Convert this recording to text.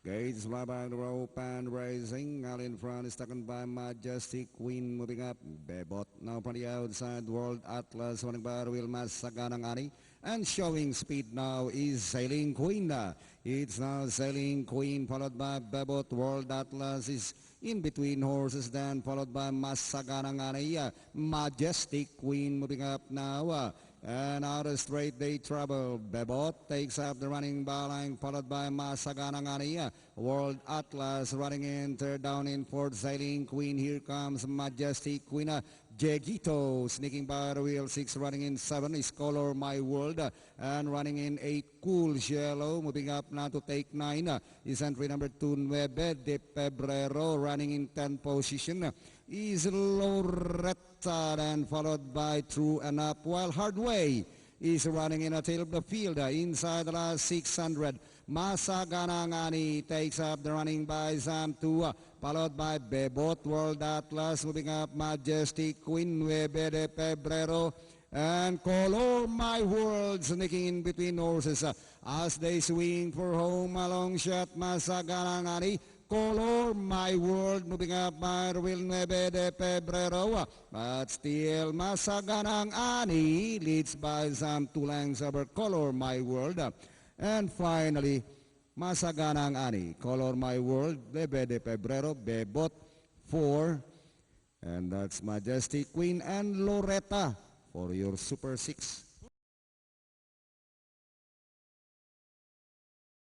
Gates by the rope and raising. Out in front is taken by Majestic Queen moving up. Bebot now from the outside. World Atlas running by Wilma Saganang Ani. And showing speed now is Sailing Queen. It's now Sailing Queen followed by Bebot. World Atlas is in between horses then followed by Masaganang Ani. Majestic Queen moving up now. And out of straight they trouble. Bebot takes up the running byline followed by Masaganang Ani. World Atlas running in third down in fourth. Sailing Queen. Here comes Majestic Queen. Jegito sneaking by the wheel. 6 running in 7 is Color My World. And running in 8 Cool Yellow. Moving up now to take 9 is entry number 2 Nueve de Pebrero. Running in 10 position is Loretta, and followed by True and Up, while Hardway is running in a tail of the field inside the last 600. Masaganang Ani takes up the running by Zam 2, followed by Bebot. World Atlas moving up. Majestic Queen, Nueve de Pebrero, and Color My World sneaking in between horses as they swing for home. A long shot, Masaganang Ani. Color My World moving up by Nueve de Pebrero, but still Masaganang Ani leads by some 2 lengths over Color My World. And finally, Masaganang Ani, Color My World, Nueve de Pebrero, Bebot 4, and that's Majestic Queen and Loretta for your Super 6.